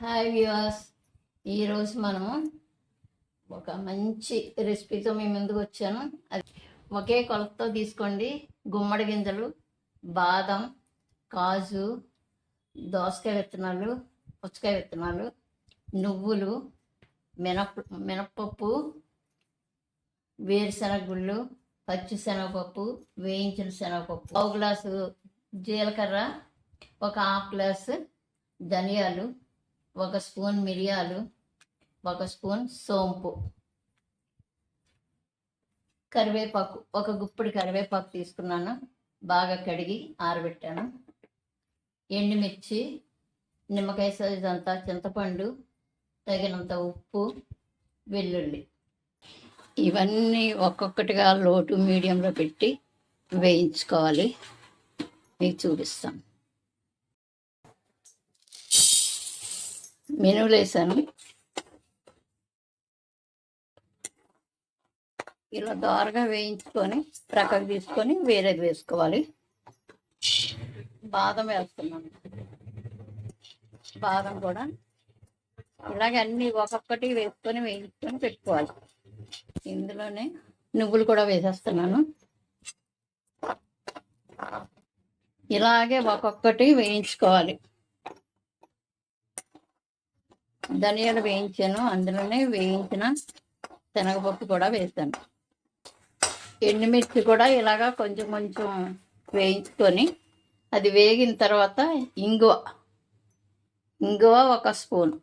Hi viewers, ఈరోజు మనము ఒక మంచి రెసిపీతో మీ ముందుకు వచ్చాను. అది ఒకే కొలతతో తీసుకోండి. గుమ్మడి గింజలు, బాదం, కాజు, దోసకాయ విత్తనాలు, పుచ్చకాయ విత్తనాలు, నువ్వులు, మినప్పప్పు, వేరుశనగ గుళ్ళు, పచ్చిశనగపప్పు, వేయించిన శనగపప్పు, పావు గ్లాసు జీలకర్ర, ఒక హాఫ్ గ్లాసు ధనియాలు, ఒక స్పూన్ మిరియాలు, ఒక స్పూన్ సోంపు, కరివేపాకు, ఒక గుప్పిడి కరివేపాకు తీసుకున్నాను. బాగా కడిగి ఆరబెట్టాను. ఎండుమిర్చి, నిమ్మకాయ సైజు అంతా చింతపండు, తగినంత ఉప్పు, వెల్లుల్లి. ఇవన్నీ ఒక్కొక్కటిగా లోటు మీడియంలో పెట్టి వేయించుకోవాలి. మీకు చూపిస్తాను. మినువులు వేసాను. ఇలా దోరగా వేయించుకొని ప్రక్కకు తీసుకొని వేరేది వేసుకోవాలి. బాదం వేస్తున్నాను. బాదం కూడా ఇలాగే అన్నీ ఒక్కొక్కటి వేసుకొని వేయించుకొని పెట్టుకోవాలి. ఇందులోనే నువ్వులు కూడా వేసేస్తున్నాను. ఇలాగే ఒక్కొక్కటి వేయించుకోవాలి. ధనియాలు వేయించాను, అందులోనే వేయించిన శనగపప్పు కూడా వేసాను. ఎండుమిర్చి కూడా ఇలాగా కొంచెం కొంచెం వేయించుకొని అది వేగిన తర్వాత ఇంగువ ఒక స్పూన్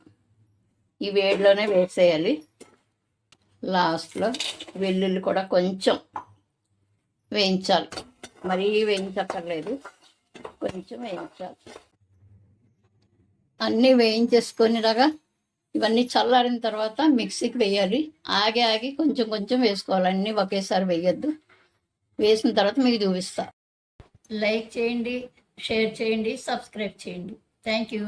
ఈ వేడిలోనే వేసేయాలి. లాస్ట్లో వెల్లుల్లి కూడా కొంచెం వేయించాలి. మరీ వేయించక్కర్లేదు, కొంచెం వేయించాలి. అన్నీ వేయించేసుకొని ఇలాగా ఇవన్నీ చల్లారిన తర్వాత మిక్సీకి వేయాలి. ఆగి కొంచెం కొంచెం వేసుకోవాలి. అన్నీ ఒకేసారి వేయద్దు. వేసిన తర్వాత మీకు చూపిస్తా. లైక్ చేయండి, షేర్ చేయండి, సబ్స్క్రైబ్ చేయండి. Thank you.